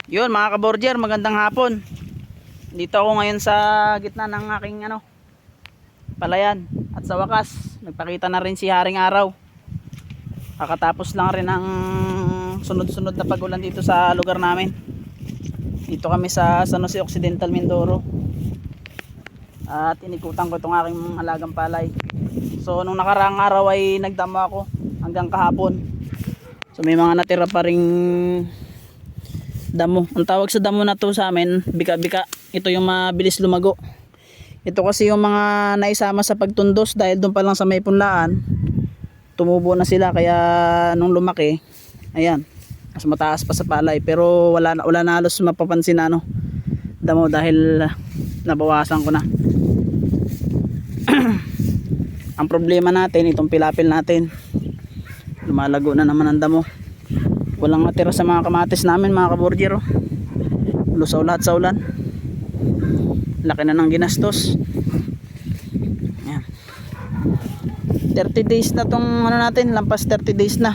Yun mga kaborger, magandang hapon. Dito ako ngayon sa gitna ng aking palayan. At sa wakas, nagpakita na rin si Haring Araw. Kakatapos lang rin ng sunod-sunod na pagulan dito sa lugar namin. Dito kami sa San Jose Occidental, Mindoro. At inikutan ko itong aking alagang palay. So nung nakaraang araw ay nagdamo ako hanggang kahapon. So may mga natira pa ring damo. Ang tawag sa damo na to sa amin, bika-bika. Ito yung mabilis lumago. Ito kasi yung mga naisama sa pagtundos dahil doon pa lang sa may punlaan tumubo na sila, kaya nung lumaki, ayan, mas mataas pa sa palay, pero wala na halos mapapansin na damo dahil nabawasan ko na. Ang problema natin, itong pilapil natin, lumalago na naman ang damo. Walang matira sa mga kamatis namin mga kaborger. Lusaw lahat sa ulan. Laki na ng ginastos. Ayan. 30 days na tong natin, lampas 30 days na.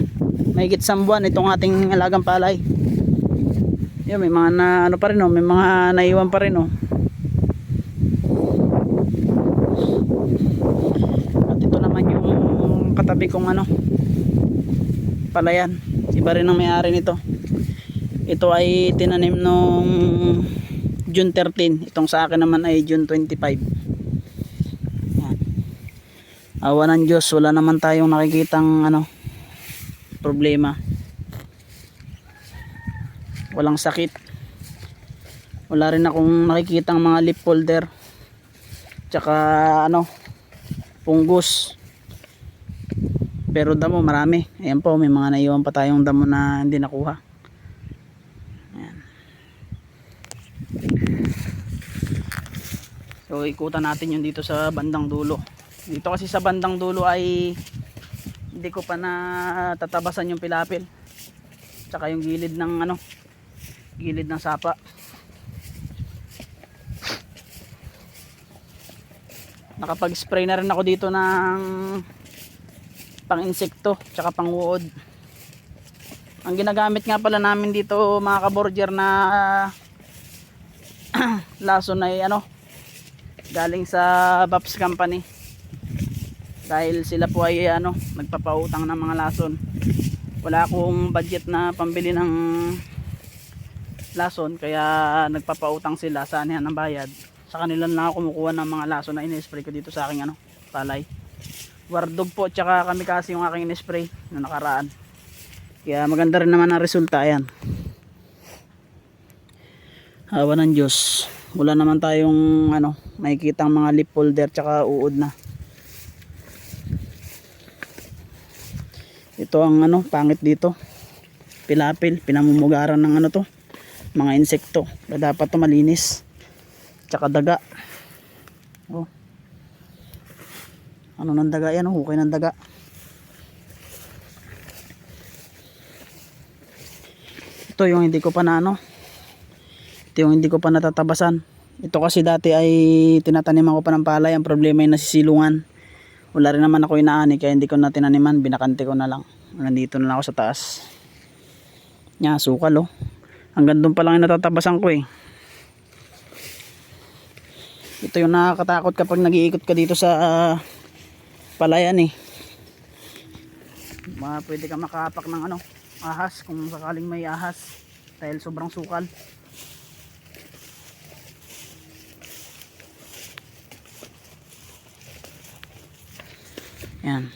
Mahigit isang buwan itong ating alagang palay. Yun, may mga pa rin may mga naiwan pa rin At ito naman yung katabi kong palayan. Iba rin ang may-ari nito. Ito ay tinanim nung June 13. Itong sa akin naman ay June 25. Yan. Awa ng Diyos, wala naman tayong nakikitang problema. Walang sakit. Wala rin akong nakikitang mga leaf folder. Tsaka fungus. Pero damo marami. Ayan po, may mga naiwan pa tayong damo na hindi nakuha. Ayan. So ikutan natin yung dito sa bandang dulo. Dito kasi sa bandang dulo ay hindi ko pa natatabasan yung pilapil. Tsaka yung gilid ng gilid ng sapa. Nakapag-spray na rin ako dito ng pang insekto tsaka pang uod. Ang ginagamit nga pala namin dito mga kaborger na lason ay galing sa Baps Company, dahil sila po ay nagpapautang ng mga lason. Wala akong budget na pambili ng lason, kaya nagpapautang sila sa anihan ng bayad. Sa kanila lang ako kumukuha ng mga lason na in-spray ko dito sa aking palay. Wardog po tsaka kami kasi yung aking in-spray na nakaraan, kaya maganda rin naman ang resulta. Ayan, awa ng Diyos, wala naman tayong makikitang mga leaf folder tsaka uod na. Ito ang pangit dito, pilapil, pinamumugaran ng to, mga insekto. Kaya dapat to malinis, tsaka daga. Ng daga yan, hukay ng daga. Ito yung hindi ko pa ito yung hindi ko pa natatabasan. Ito kasi dati ay tinataniman ko pa ng palay. Ang problema ay nasisilungan. Wala rin naman ako inaani, kaya hindi ko na tinaniman, binakante ko na lang. Nandito na lang ako sa taas. Nya, sukal hanggang doon pa lang yung natatabasan ko Ito yung nakakatakot kapag nag-iikot ka dito sa palayan pwede ka makahapak ng ahas kung sakaling may ahas dahil sobrang sukal. Yan,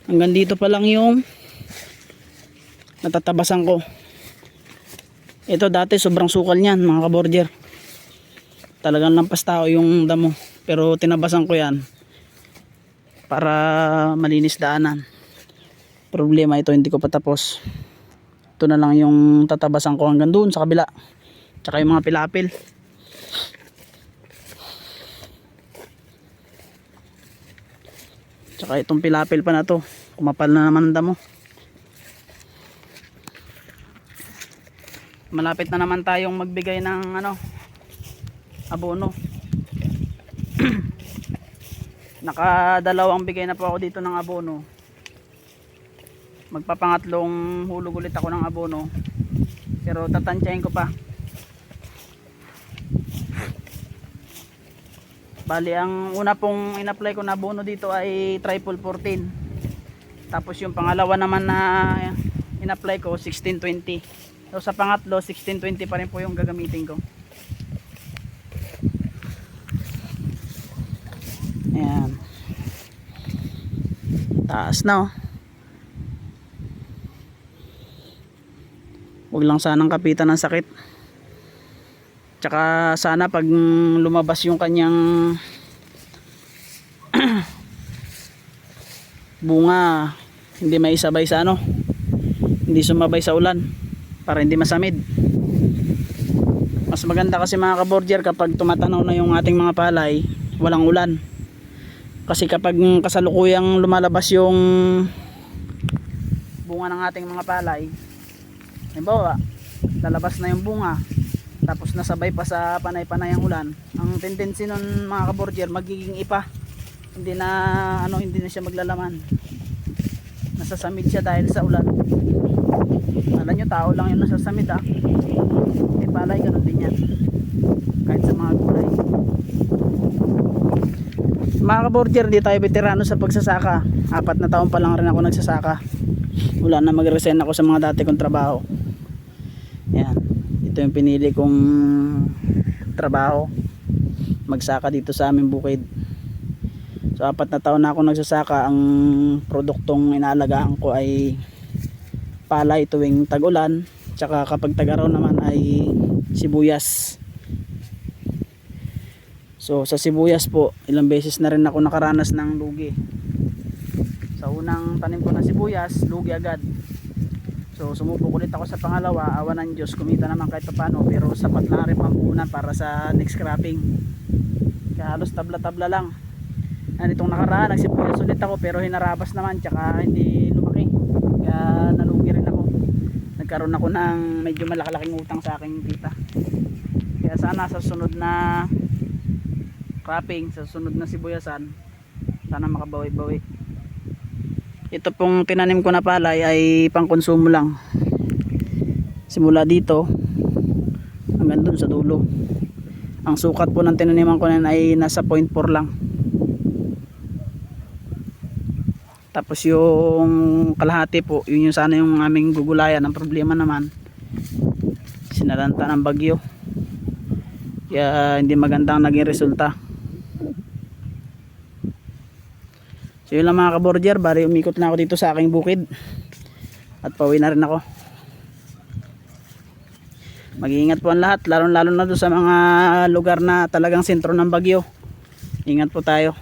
hanggang dito pa lang yung natatabasan ko. Ito dati sobrang sukal niyan mga kaborger, talagang lampas tao yung damo, pero tinabasan ko yan para malinis daanan. Problema ito, hindi ko pa tapos. Ito na lang yung tatabasan ko hanggang doon sa kabila, tsaka yung mga pilapil. Tsaka itong pilapil pa na to, kumapal na naman ang damo. Malapit na naman tayong magbigay ng abono. Nakadalawang bigay na po ako dito ng abono. Magpapangatlong hulog ulit ako ng abono. Pero tatansyahin ko pa. Bali ang una pong in-apply ko na abono dito ay triple 14. Tapos yung pangalawa naman na in-apply ko 1620. So sa pangatlo 1620 pa rin po yung gagamitin ko. Ayan. Taas na oh. Huwag lang sanang kapitan ng sakit. Tsaka sana pag lumabas yung kanyang bunga, hindi maisabay sa ano, hindi sumabay sa ulan para hindi masamid. Mas maganda kasi mga kaborger kapag tumatanaw na yung ating mga palay, walang ulan. Kasi kapag kasalukuyang lumalabas yung bunga ng ating mga palay, halimbawa lalabas na yung bunga tapos nasabay pa sa panay-panay ang ulan, ang tendency nun mga kaborger magiging ipa, hindi na siya maglalaman, nasasamid siya dahil sa ulan. Alam nyo, tao lang yung nasasamid palay ganun din yan, kahit sa mga gulay. Mga kaborger, hindi tayo veterano sa pagsasaka, 4 na taon pa lang rin ako nagsasaka, wala na mag-resign ako sa mga dati kong trabaho. Yan, ito yung pinili kong trabaho, magsaka dito sa aming bukid. So 4 na taon na ako nagsasaka. Ang produktong inaalagaan ko ay palay tuwing tag-ulan, tsaka kapag tag-araw naman ay sibuyas. So sa sibuyas po, ilang beses na rin ako nakaranas ng lugi. Sa unang tanim ko na sibuyas, lugi agad. So sumubok ulit ako sa pangalawa, awa ng Diyos, kumita naman kahit paano, pero sapat lang rin pampunan para sa next cropping. Kaya halos tabla-tabla lang. Itong nakaraan, nagsibuyas ulit ako pero hinarabas naman, tsaka hindi lumaki. Kaya nalugi rin ako. Nagkaroon ako ng medyo malaki-laking utang sa aking tita. Kaya sana sa sunod na cropping, sa sunod na sibuyasan, sana makabawi-bawi. Ito pong tinanim ko na palay ay pangkonsumo lang, simula dito hanggang dun sa dulo. Ang sukat po ng tinaniman ko na ay nasa 0.4 lang. Tapos yung kalahati po, yun yung sana yung aming gugulayan. Ang problema naman, sinalanta ng bagyo, kaya hindi maganda ang naging resulta. So yun lang mga kaborger, bari umikot na ako dito sa aking bukid at pauwi na rin ako. Mag-iingat po ang lahat, lalo na doon sa mga lugar na talagang sentro ng bagyo. Ingat po tayo.